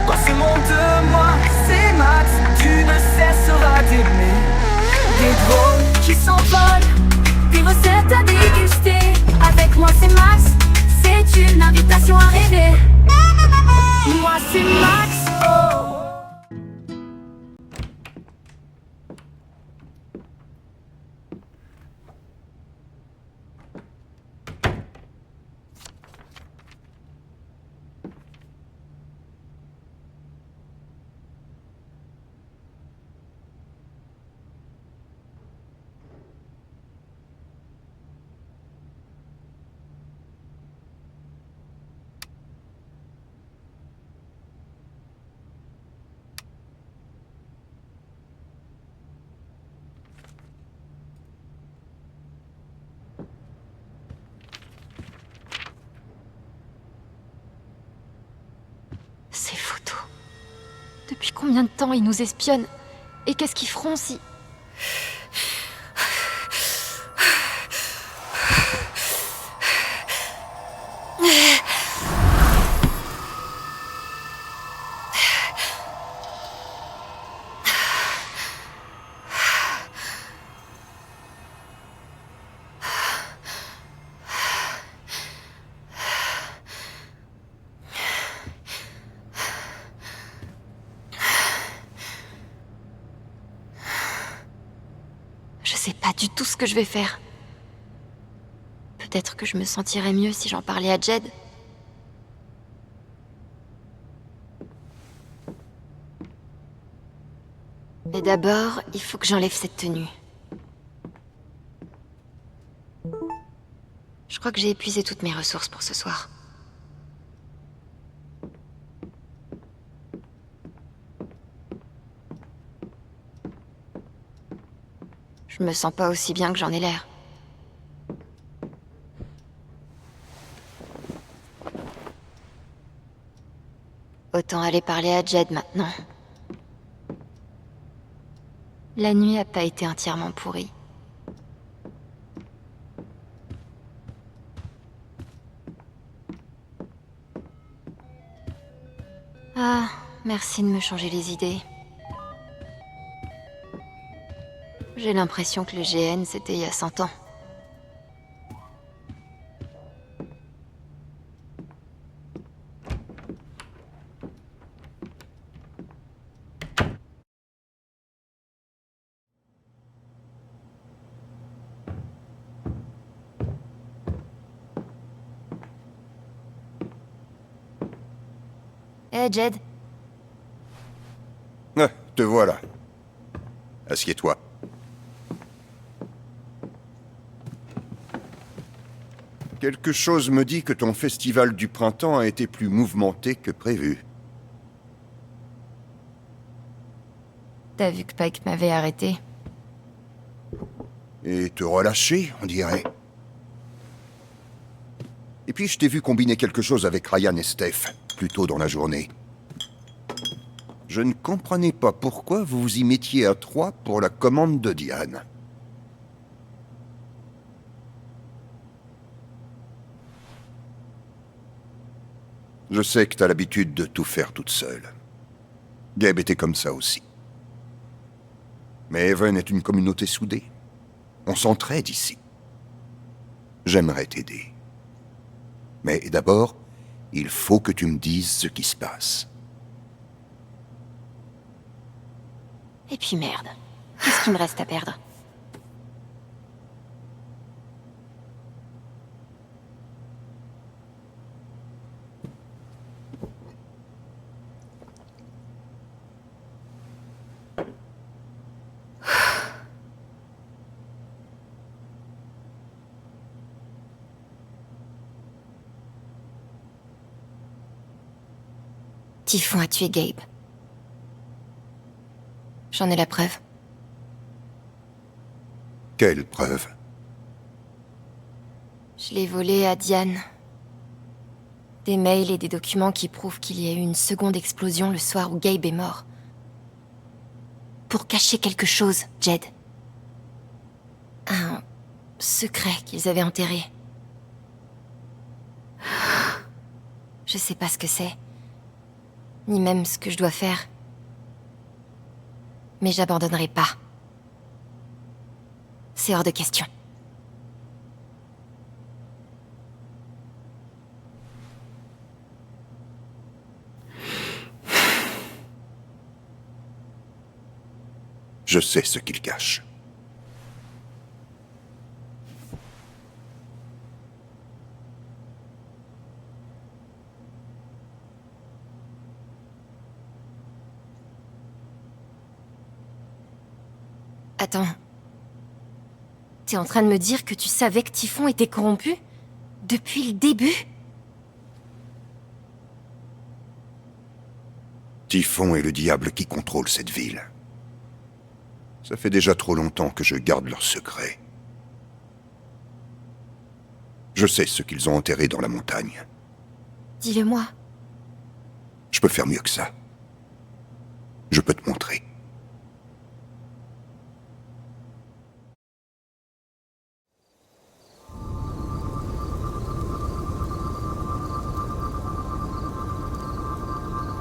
Dans ce monde de moi, c'est Max, tu ne cesseras d'aimer. Des drones qui s'envolent, des recettes à déguster. Avec moi c'est Max, c'est une invitation à rêver. Moi c'est Max, oh. Ces photos. Depuis combien de temps ils nous espionnent? Et qu'est-ce qu'ils feront si... Je sais pas du tout ce que je vais faire. Peut-être que je me sentirais mieux si j'en parlais à Jed. Mais d'abord, il faut que j'enlève cette tenue. Je crois que j'ai épuisé toutes mes ressources pour ce soir. Je me sens pas aussi bien que j'en ai l'air. Autant aller parler à Jed maintenant. La nuit a pas été entièrement pourrie. Ah, merci de me changer les idées. J'ai l'impression que le GN, c'était il y a 100 ans. Hé, Jed. Ah, te voilà. Assieds-toi. Quelque chose me dit que ton festival du printemps a été plus mouvementé que prévu. T'as vu que Pike m'avait arrêté? Et te relâcher, on dirait. Et puis je t'ai vu combiner quelque chose avec Ryan et Steph, plus tôt dans la journée. Je ne comprenais pas pourquoi vous vous y mettiez à 3 pour la commande de Diane. Je sais que t'as l'habitude de tout faire toute seule. Gabe était comme ça aussi. Mais Haven est une communauté soudée. On s'entraide ici. J'aimerais t'aider. Mais d'abord, il faut que tu me dises ce qui se passe. Et puis merde. Qu'est-ce qu'il me reste à perdre? Typhon a tué Gabe. J'en ai la preuve. Quelle preuve? Je l'ai volé à Diane. Des mails et des documents qui prouvent qu'il y a eu une seconde explosion le soir où Gabe est mort. Pour cacher quelque chose, Jed. Un secret qu'ils avaient enterré. Je sais pas ce que c'est. ni même ce que je dois faire. Mais j'abandonnerai pas. C'est hors de question. Je sais ce qu'il cache. Attends. T'es en train de me dire que tu savais que Typhon était corrompu? Depuis le début? Typhon est le diable qui contrôle cette ville. Ça fait déjà trop longtemps que je garde leur secret. Je sais ce qu'ils ont enterré dans la montagne. Dis-le-moi. Je peux faire mieux que ça. Je peux te montrer.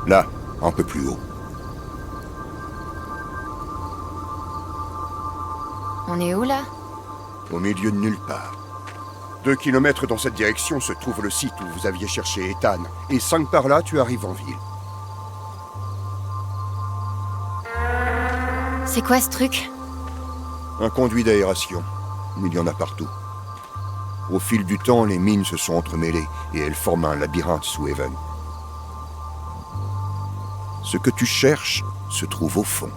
Là, un peu plus haut. On est où, là? Au milieu de nulle part. 2 kilomètres dans cette direction se trouve le site où vous aviez cherché Ethan. Et 5 par là, tu arrives en ville. C'est quoi ce truc? Un conduit d'aération. Il y en a partout. Au fil du temps, les mines se sont entremêlées et elles forment un labyrinthe sous Haven. Ce que tu cherches se trouve au fond.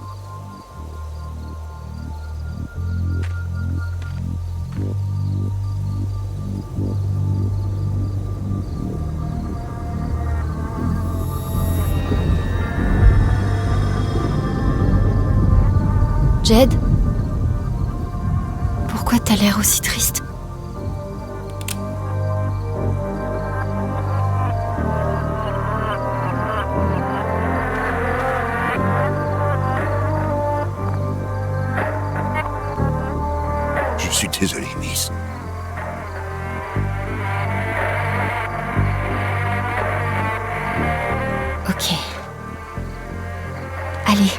Jed? Pourquoi t'as l'air aussi triste? Je suis désolé, Miss. Ok. Allez.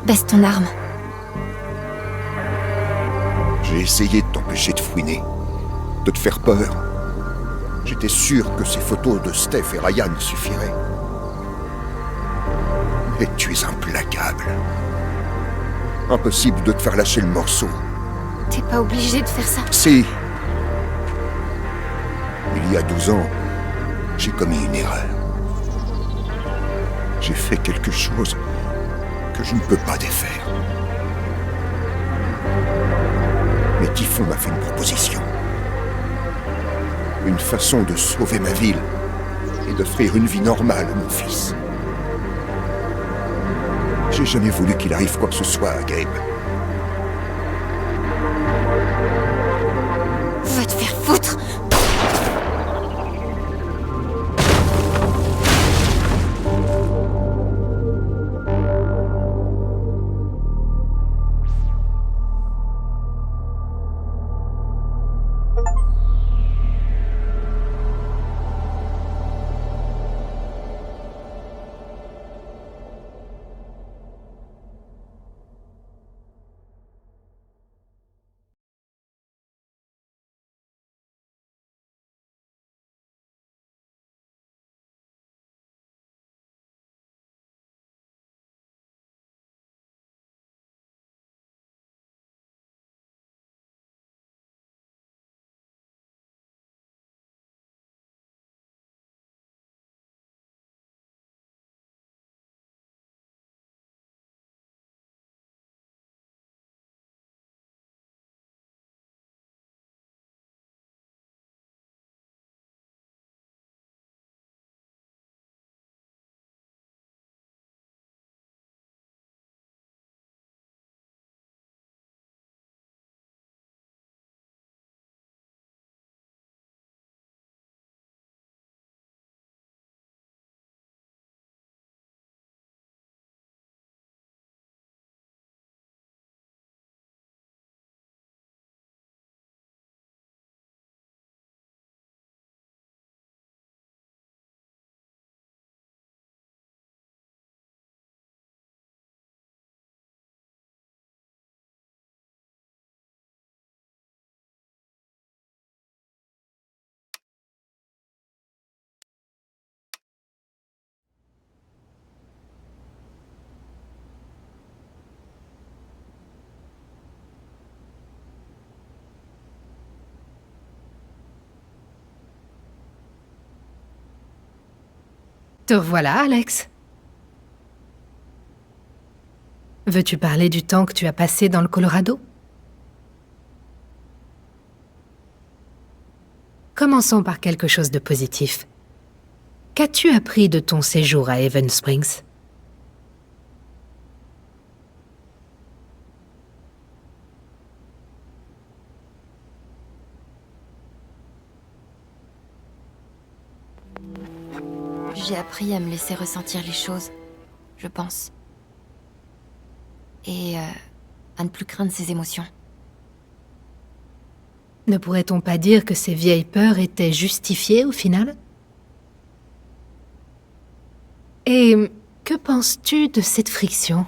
Baisse ton arme. J'ai essayé de t'empêcher de fouiner, de te faire peur. J'étais sûr que ces photos de Steph et Ryan suffiraient. Mais tu es implacable. Impossible de te faire lâcher le morceau. T'es pas obligé de faire ça. Si. Il y a 12 ans, j'ai commis une erreur. J'ai fait quelque chose que je ne peux pas défaire. Mais Typhon m'a fait une proposition. Une façon de sauver ma ville et d'offrir une vie normale à mon fils. J'ai jamais voulu qu'il arrive quoi que ce soit à Gabe. Va te faire foutre! Te revoilà, Alex. Veux-tu parler du temps que tu as passé dans le Colorado? Commençons par quelque chose de positif. Qu'as-tu appris de ton séjour à Haven Springs? J'ai appris à me laisser ressentir les choses, je pense. Et à ne plus craindre ses émotions. Ne pourrait-on pas dire que ces vieilles peurs étaient justifiées au final? Et que penses-tu de cette friction?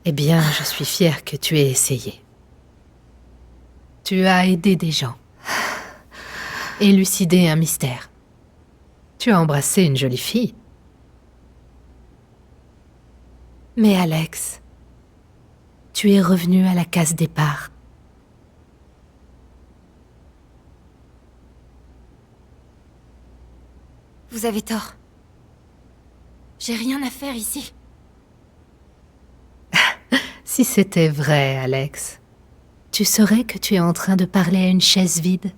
Eh bien, je suis fière que tu aies essayé. Tu as aidé des gens. Élucidé un mystère. Tu as embrassé une jolie fille. Mais Alex, tu es revenu à la case départ. Vous avez tort. J'ai rien à faire ici. Si c'était vrai, Alex, tu saurais que tu es en train de parler à une chaise vide.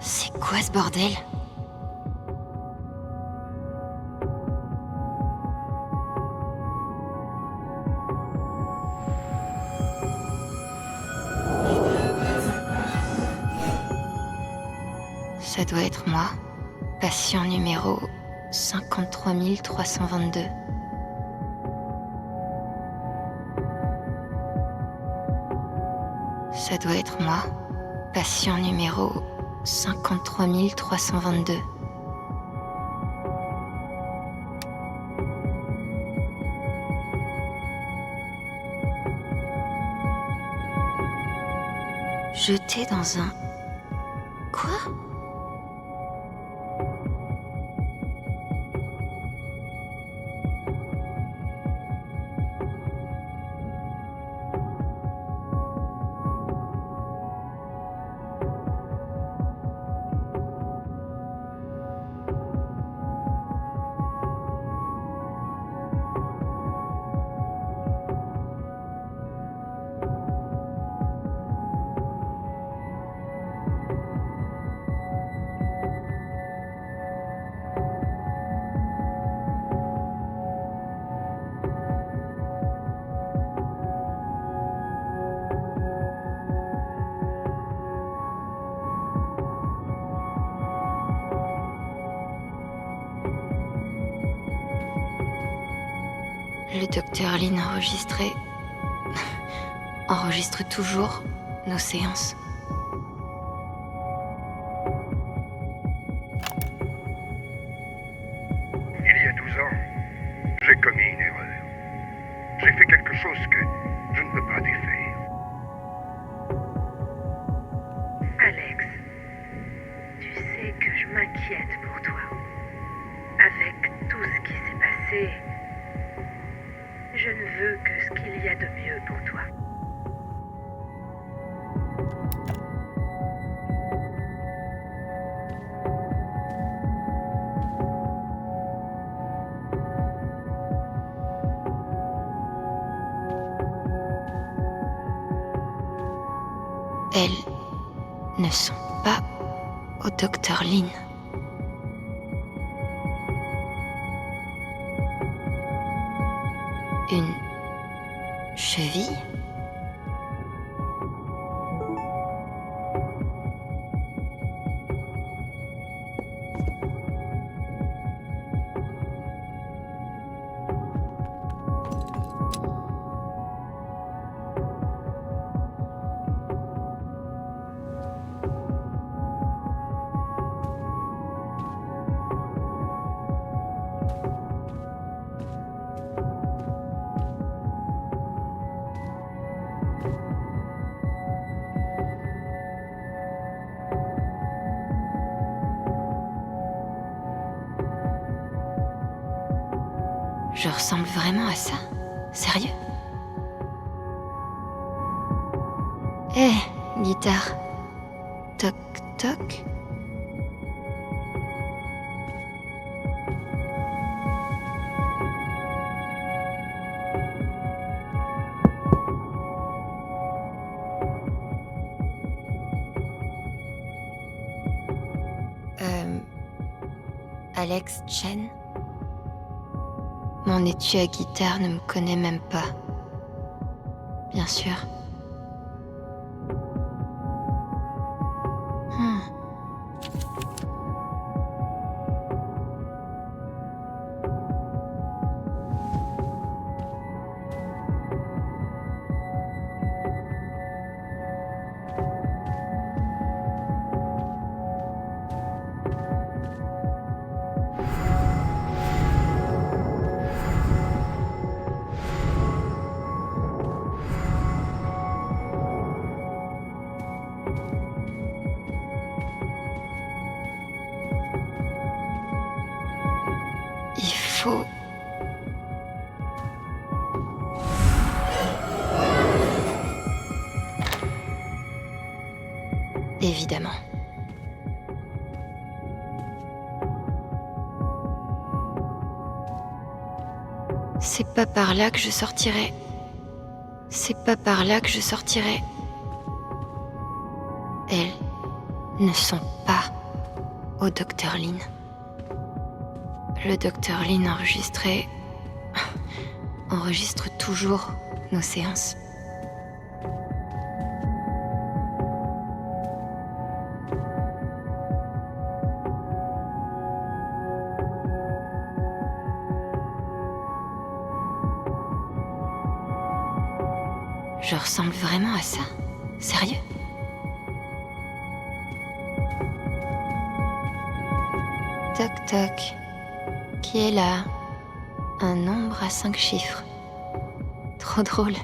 C'est quoi ce bordel? Ça doit être moi. Patient numéro 53 322. Ça doit être moi. Patient numéro 53 322. Jeté dans un... Quoi? Le docteur Lin enregistre toujours nos séances. Il y a 12 ans, j'ai commis une erreur. J'ai fait quelque chose que je ne peux pas défaire. Alex, tu sais que je m'inquiète pour toi. Avec tout ce qui s'est passé, je ne veux que ce qu'il y a de mieux pour toi. Elles ne sont pas au docteur Lin. Une cheville? Je ressemble vraiment à ça? Sérieux? Hé, guitare. Toc toc. Alex Chen? Mon étui à guitare ne me connaît même pas. Bien sûr. Il faut... Évidemment. C'est pas par là que je sortirai. C'est pas par là que je sortirai. Elles ne sont pas au Dr. Lin. Le Dr. Lin enregistre toujours nos séances. Je ressemble vraiment à ça? Sérieux? Toc toc. Qui est là? Un nombre à 5 chiffres. Trop drôle.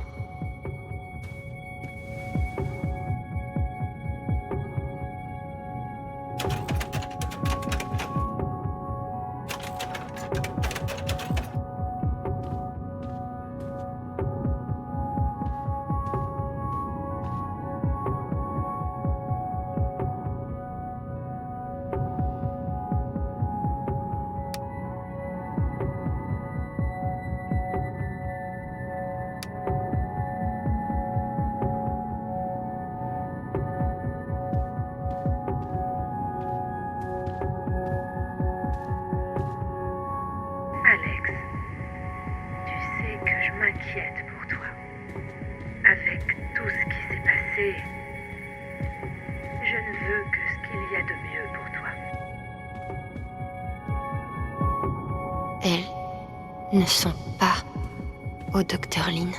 Alex, tu sais que je m'inquiète pour toi. Avec tout ce qui s'est passé, je ne veux que ce qu'il y a de mieux pour toi. Elles ne sont pas au Dr. Lin.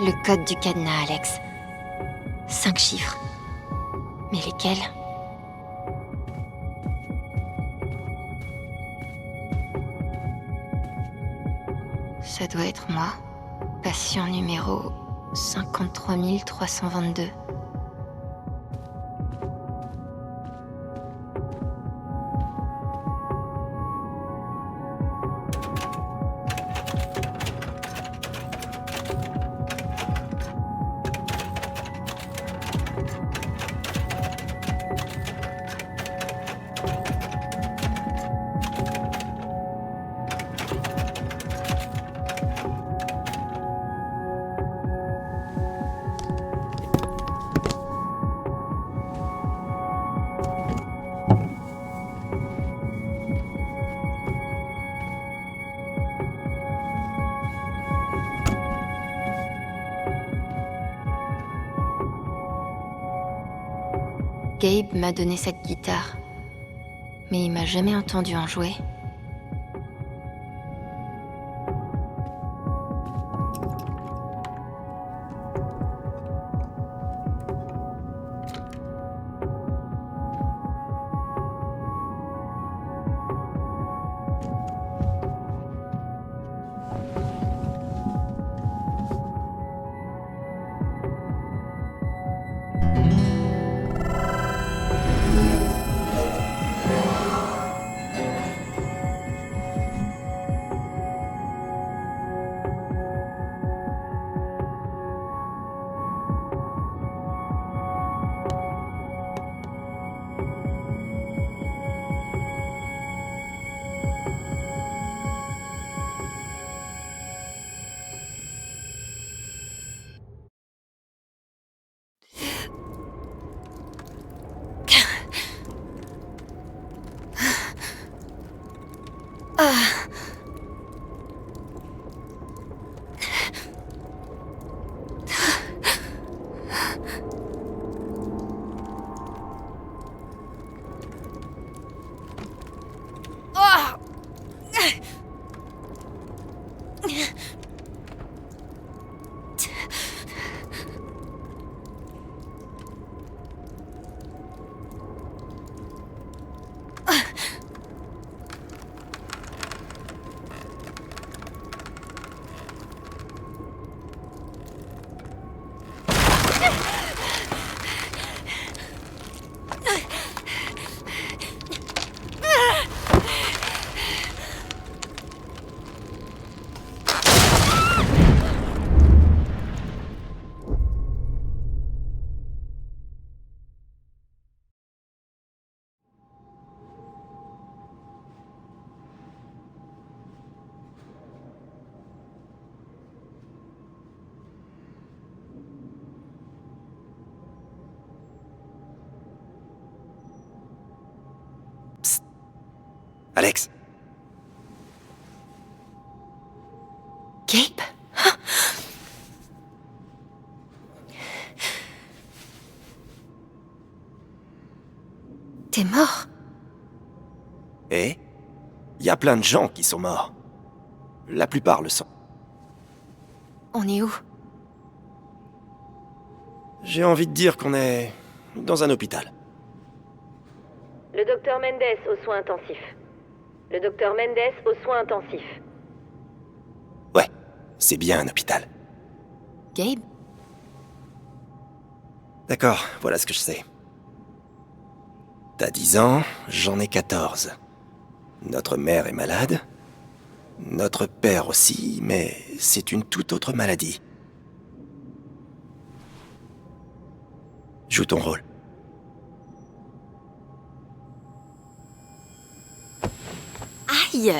Le code du cadenas, Alex. 5 chiffres. Mais lesquels? Ça doit être moi. Patient numéro 53 322. Gabe m'a donné cette guitare, mais il m'a jamais entendu en jouer. Alex. Gabe? T'es mort? Et il y a plein de gens qui sont morts. La plupart le sont. On est où? J'ai envie de dire qu'on est dans un hôpital. Le docteur Mendes aux soins intensifs. Le docteur Mendes aux soins intensifs. Ouais, c'est bien un hôpital. Gabe? D'accord, voilà ce que je sais. T'as 10 ans, j'en ai 14. Notre mère est malade. Notre père aussi, mais c'est une toute autre maladie. Joue ton rôle. Aïe!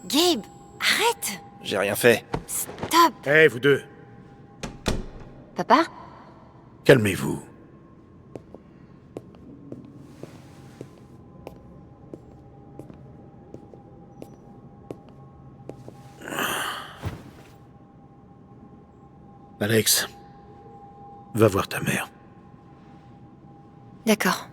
Gabe, arrête! J'ai rien fait. Stop! Hé, vous deux, Papa? calmez-vous. Alex, va voir ta mère. D'accord.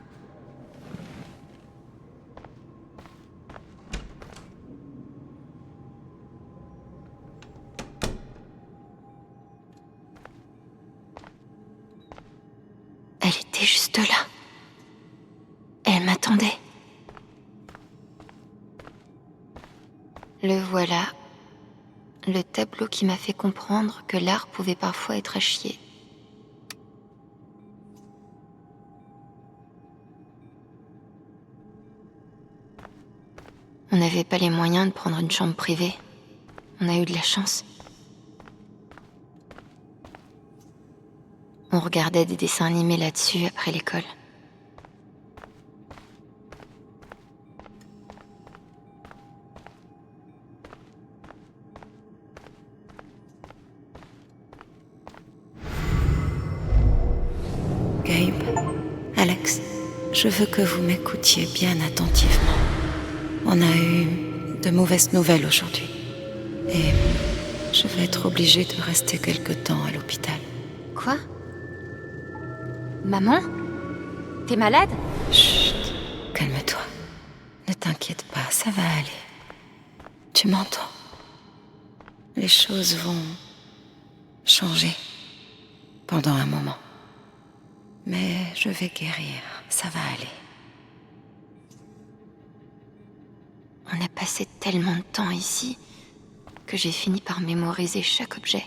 Elle était juste là. Elle m'attendait. Le voilà. Le tableau qui m'a fait comprendre que l'art pouvait parfois être à chier. On n'avait pas les moyens de prendre une chambre privée. On a eu de la chance. On regardait des dessins animés là-dessus après l'école. Gabe, Alex, je veux que vous m'écoutiez bien attentivement. On a eu de mauvaises nouvelles aujourd'hui. Et je vais être obligée de rester quelque temps à l'hôpital. Quoi? Maman? T'es malade? Chut, calme-toi. Ne t'inquiète pas, ça va aller. Tu m'entends? Les choses vont changer pendant un moment. Mais je vais guérir, ça va aller. On a passé tellement de temps ici que j'ai fini par mémoriser chaque objet.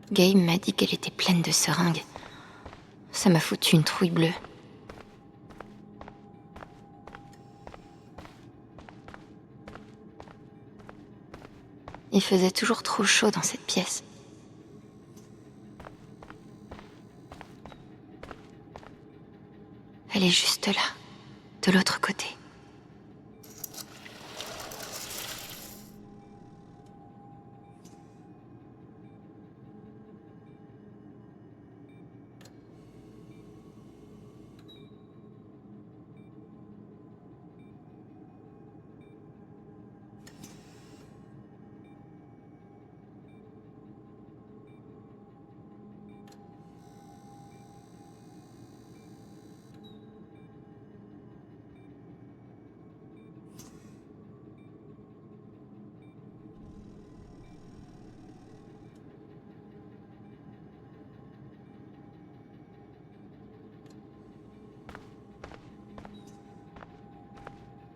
Gabe m'a dit qu'elle était pleine de seringues. Ça m'a foutu une trouille bleue. Il faisait toujours trop chaud dans cette pièce. Elle est juste là, de l'autre côté.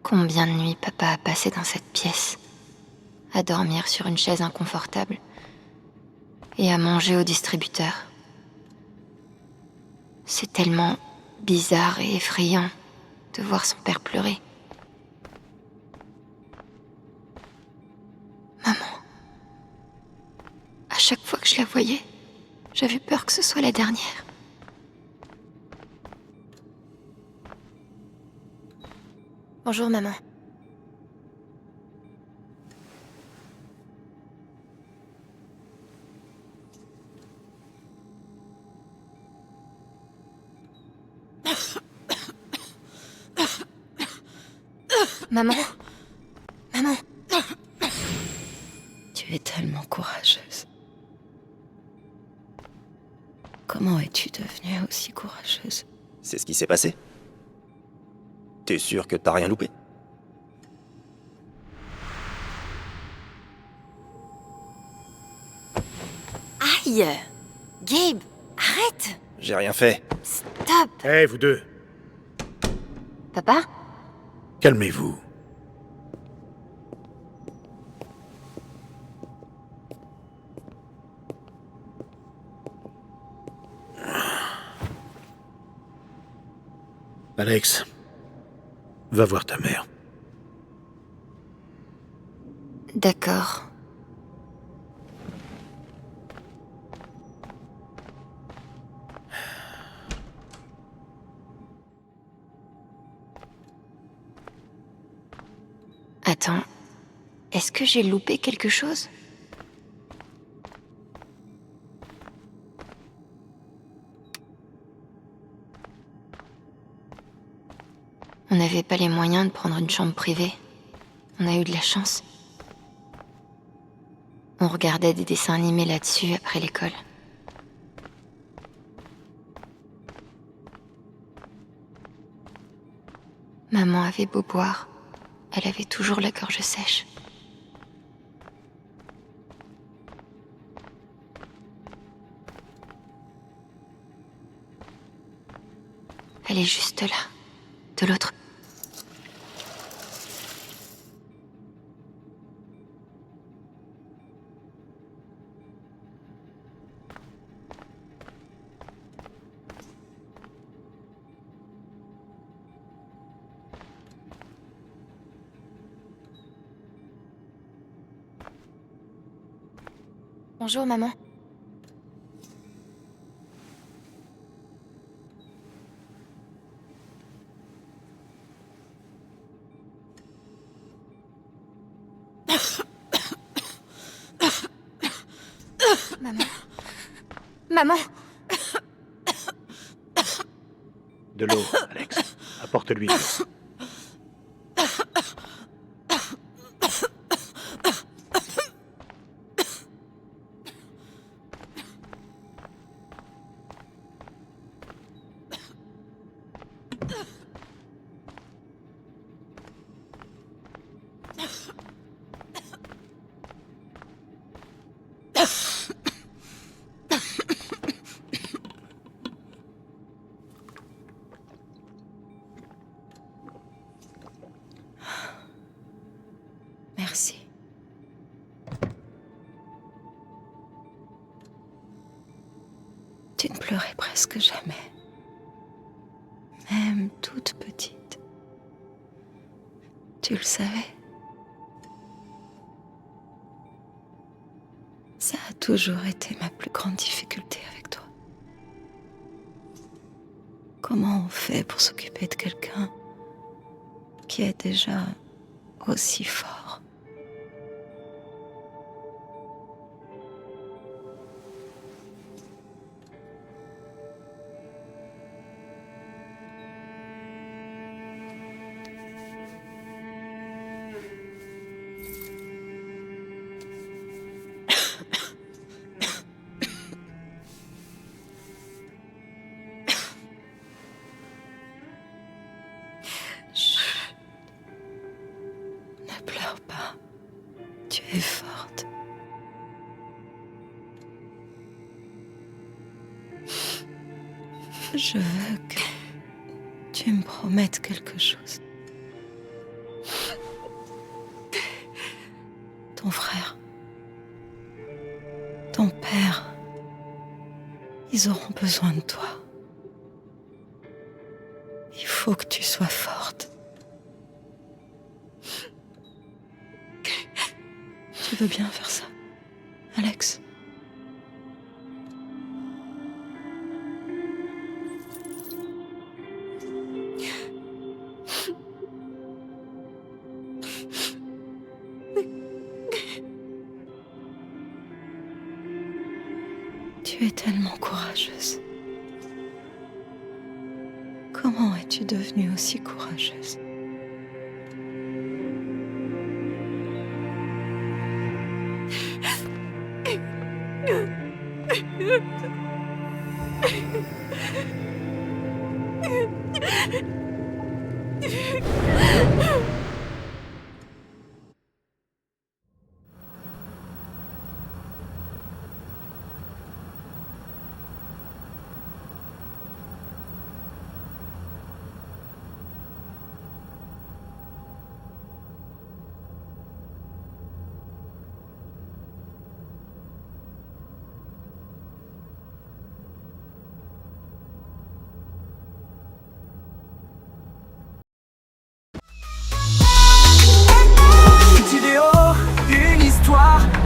Combien de nuits papa a passé dans cette pièce, à dormir sur une chaise inconfortable et à manger au distributeur. C'est tellement bizarre et effrayant de voir son père pleurer. Maman. À chaque fois que je la voyais, j'avais peur que ce soit la dernière. Bonjour, maman. Maman. Maman. Tu es tellement courageuse. Comment es-tu devenue aussi courageuse? C'est ce qui s'est passé? T'es sûr que t'as rien loupé? Aïe! Gabe, arrête! J'ai rien fait. Stop! Hé, vous deux, Papa? calmez-vous. Alex, va voir ta mère. D'accord. Attends, est-ce que j'ai loupé quelque chose? On n'avait pas les moyens de prendre une chambre privée. On a eu de la chance. On regardait des dessins animés là-dessus après l'école. Maman avait beau boire, elle avait toujours la gorge sèche. Elle est juste là, de l'autre. Bonjour, maman. Maman. Maman. De l'eau, Alex. Apporte-lui de l'eau. Tu ne pleurais presque jamais. Même toute petite. Tu le savais. Ça a toujours été ma plus grande difficulté avec toi. Comment on fait pour s'occuper de quelqu'un qui est déjà aussi fort? Chut. Ne pleure pas. Tu es forte. Je veux que tu me promettes quelque chose. Ton frère, ton père, ils auront besoin de toi. Il faut que tu sois forte. Tu veux bien faire ça, Alex? Tu es tellement courageuse. Comment es-tu devenue aussi courageuse?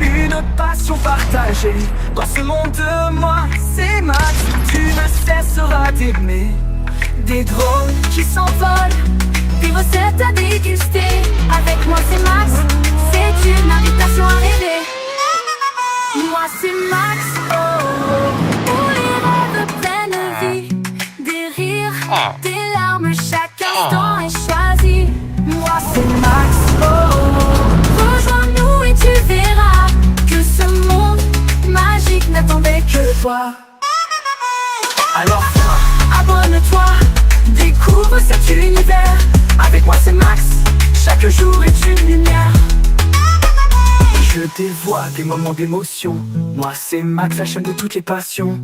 Une passion partagée. Dans ce monde de moi, c'est Max. Tu ne cesseras d'aimer. Des drones qui s'envolent, des recettes à déguster. Avec moi, c'est Max. C'est une invitation à rêver. Moi, c'est Max. Oh, oh. Où les rêves prennent vie. Des rires, des larmes, chaque instant est choisi. Moi, c'est Max. Oh, oh. Rejoins-nous et tu verras que ce monde magique n'attendait que toi. Alors viens, abonne-toi, découvre cet univers. Avec moi c'est Max, chaque jour est une lumière. Je dévoile des moments d'émotion. Moi c'est Max, la chaîne de toutes les passions.